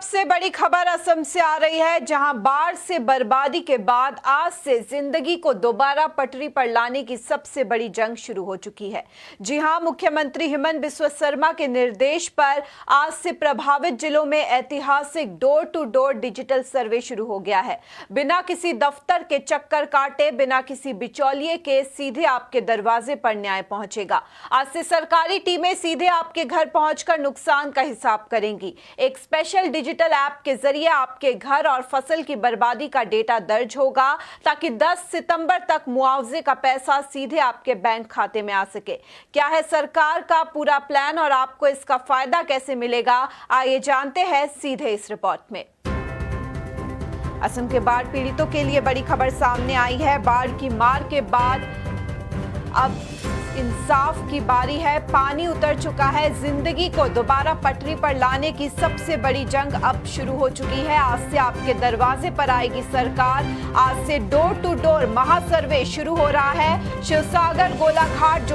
सबसे बड़ी खबर असम से आ रही है, जहां बाढ़ से बर्बादी के बाद आज से जिंदगी को दोबारा पटरी पर लाने की सबसे बड़ी जंग शुरू हो चुकी है। जी हां, मुख्यमंत्री हिमंत बिस्वा शर्मा के निर्देश पर आज से प्रभावित जिलों में ऐतिहासिक door to door digital survey शुरू हो गया है। बिना किसी दफ्तर के चक्कर काटे, बिना किसी बिचौलिए के सीधे आपके दरवाजे पर न्याय पहुंचेगा। आज से सरकारी टीमें सीधे आपके घर पहुंचकर नुकसान का हिसाब करेंगी। एक स्पेशल डिजिटल ऐप के जरिए आपके घर और फसल की बर्बादी का डेटा दर्ज होगा, ताकि 10 सितंबर तक मुआवजे का पैसा सीधे आपके बैंक खाते में आ सके। क्या है सरकार का पूरा प्लान और आपको इसका फायदा कैसे मिलेगा, आइए जानते हैं सीधे इस रिपोर्ट में। असम के बाढ़ पीड़ितों के लिए बड़ी खबर सामने आई है। बाढ़ की मार के बाद अब इंसाफ की बारी है। पानी उतर चुका है। जिंदगी को दोबारा पटरी पर लाने की सबसे बड़ी जंग अब शुरू हो चुकी है। आज से आपके दरवाजे पर आएगी सरकार। आज से डोर टू डोर महासर्वे शुरू हो रहा है। शिवसागर, गोलाघाट,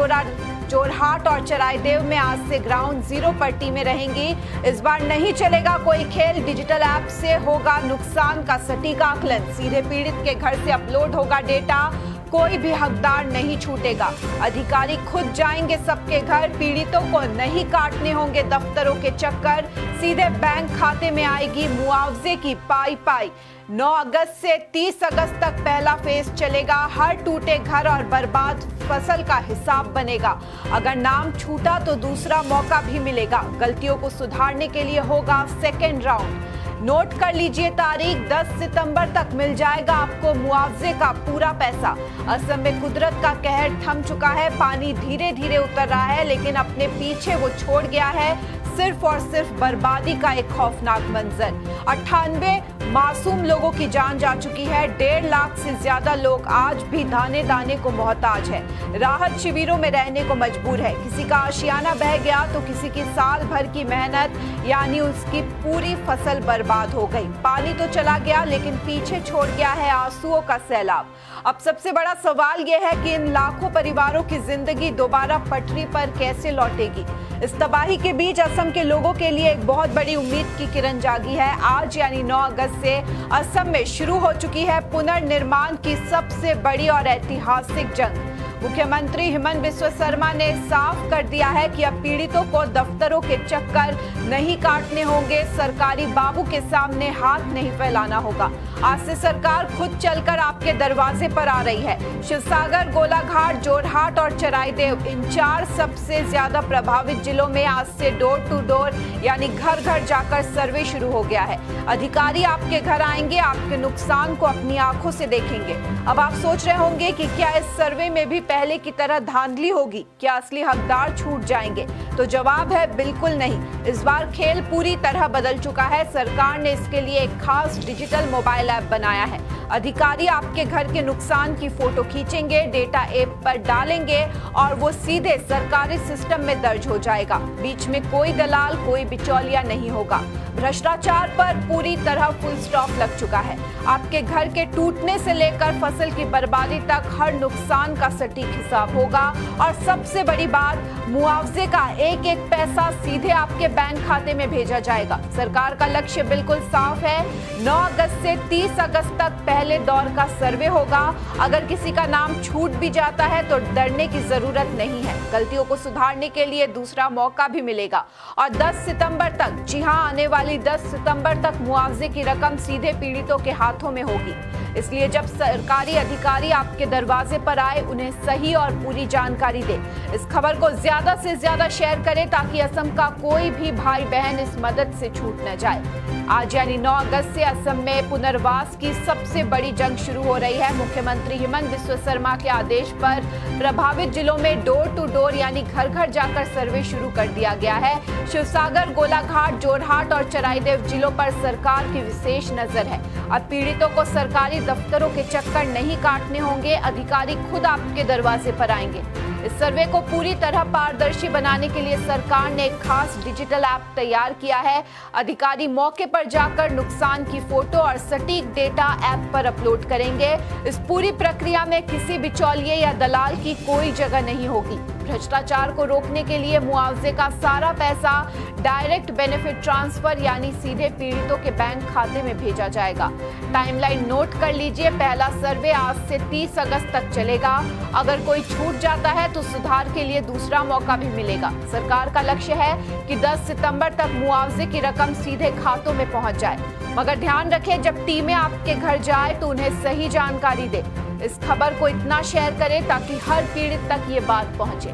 जोरहाट और चराईदेव में आज से ग्राउंड जीरो पर टीमें रहेंगी। इस बार नहीं चलेगा कोई खेल। डिजिटल ऐप से होगा नुकसान का सटीक आकलन। सीधे पीड़ित के घर से अपलोड होगा डेटा। कोई भी हकदार नहीं छूटेगा। अधिकारी खुद जाएंगे सबके घर। पीड़ितों को नहीं काटने होंगे दफ्तरों के चक्कर। सीधे बैंक खाते में आएगी मुआवजे की पाई पाई। 9 अगस्त से 30 अगस्त तक पहला फेज चलेगा। हर टूटे घर और बर्बाद फसल का हिसाब बनेगा। अगर नाम छूटा तो दूसरा मौका भी मिलेगा। गलतियों को सुधारने के लिए होगा सेकेंड राउंड। नोट कर लीजिए तारीख, 10 सितंबर तक मिल जाएगा आपको मुआवजे का पूरा पैसा। असम में कुदरत का कहर थम चुका है। पानी धीरे धीरे उतर रहा है, लेकिन अपने पीछे वो छोड़ गया है सिर्फ और सिर्फ बर्बादी का एक खौफनाक मंजर। 98 मासूम लोगों की जान जा चुकी है। 1.5 लाख से ज्यादा लोग आज भी दाने दाने को मोहताज है। राहत शिविरों में रहने को मजबूर है। किसी का आशियाना बह गया तो किसी की साल भर की मेहनत यानी उसकी पूरी फसल बर्बाद हो गई। पानी तो चला गया, लेकिन पीछे छोड़ गया है आंसुओं का सैलाब। अब सबसे बड़ा सवाल यह है कि इन लाखों परिवारों की जिंदगी दोबारा पटरी पर कैसे लौटेगी। इस तबाही के बीच असम के लोगों के लिए एक बहुत बड़ी उम्मीद की किरण जागी है। आज यानी 9 अगस्त से असम में शुरू हो चुकी है पुनर्निर्माण की सबसे बड़ी और ऐतिहासिक जंग। मुख्यमंत्री हिमंत बिस्वा शर्मा ने साफ कर दिया है कि अब पीड़ितों को दफ्तरों के चक्कर नहीं काटने होंगे। सरकारी बाबू के सामने हाथ नहीं फैलाना होगा। आज से सरकार खुद चलकर आपके दरवाजे पर आ रही है। शिवसागर, गोलाघाट, जोरहाट और चराईदेव, इन 4 सबसे ज्यादा प्रभावित जिलों में आज से डोर टू डोर यानी घर घर जाकर सर्वे शुरू हो गया है। अधिकारी आपके घर आएंगे, आपके नुकसान को अपनी आंखों से देखेंगे। अब आप सोच रहे होंगे कि क्या इस सर्वे में भी पहले की तरह धांधली होगी, क्या असली हकदार छूट जाएंगे? तो जवाब है बिल्कुल नहीं। इस बार खेल पूरी तरह बदल चुका है। सरकार ने इसके लिए एक खास डिजिटल मोबाइल ऐप बनाया है। अधिकारी आपके घर के नुकसान की फोटो खींचेंगे, डेटा ऐप पर डालेंगे और वो सीधे सरकारी सिस्टम में दर्ज हो जाएगा। बीच में कोई दलाल, कोई बिचौलिया नहीं होगा। भ्रष्टाचार पर पूरी तरह फुल स्टॉप लग चुका है। आपके घर के टूटने से लेकर फसल की बर्बादी तक हर नुकसान का सटीक हिसाब होगा। और सबसे बड़ी बात, मुआवजे का एक एक पैसा सीधे आपके बैंक खाते में भेजा जाएगा। सरकार का लक्ष्य बिल्कुल साफ है। 9 अगस्त से 30 अगस्त तक पहले दौर का सर्वे होगा। अगर किसी का नाम छूट भी जाता है तो डरने की जरूरत नहीं है। गलतियों को सुधारने के लिए दूसरा मौका भी मिलेगा। और 10 सितंबर तक, जी हां, आने वाली 10 सितंबर तक मुआवजे की रकम सीधे पीड़ितों के हाथों में होगी। इसलिए जब सरकारी अधिकारी आपके दरवाजे पर आए, उन्हें सही और पूरी जानकारी दे। इस खबर को ज्यादा से ज्यादा शेयर करें ताकि असम का कोई भी भाई बहन इस मदद से छूट न जाए। आज यानी 9 अगस्त से असम में पुनर्वास की सबसे बड़ी जंग शुरू हो रही है। मुख्यमंत्री हिमंत बिस्वा शर्मा के आदेश पर प्रभावित जिलों में डोर टू डोर यानी घर घर जाकर सर्वे शुरू कर दिया गया है। शिवसागर, गोलाघाट, जोरहाट और चराईदेव जिलों पर सरकार की विशेष नजर है। अब पीड़ितों को सरकारी दफ्तरों के चक्कर नहीं काटने होंगे। अधिकारी खुद आपके दरवाजे पर आएंगे। इस सर्वे को पूरी तरह पारदर्शी बनाने के लिए सरकार ने एक खास डिजिटल ऐप तैयार किया है। अधिकारी मौके पर जाकर नुकसान की फोटो और सटीक डेटा ऐप पर अपलोड करेंगे। इस पूरी प्रक्रिया में किसी बिचौलिए या दलाल की कोई जगह नहीं होगी। भ्रष्टाचार को रोकने के लिए मुआवजे का सारा पैसा डायरेक्ट बेनिफिट ट्रांसफर यानी सीधे पीड़ितों के बैंक खाते में भेजा जाएगा। टाइमलाइन नोट कर लीजिए, पहला सर्वे आज से 30 अगस्त तक चलेगा। अगर कोई छूट जाता है तो सुधार के लिए दूसरा मौका भी मिलेगा। सरकार का लक्ष्य है कि 10 सितंबर तक मुआवजे की रकम सीधे खातों में पहुंच जाए, मगर ध्यान रखें जब टीमें आपके घर जाए तो उन्हें सही जानकारी दे। इस खबर को इतना शेयर करें ताकि हर पीड़ित तक ये बात पहुंचे।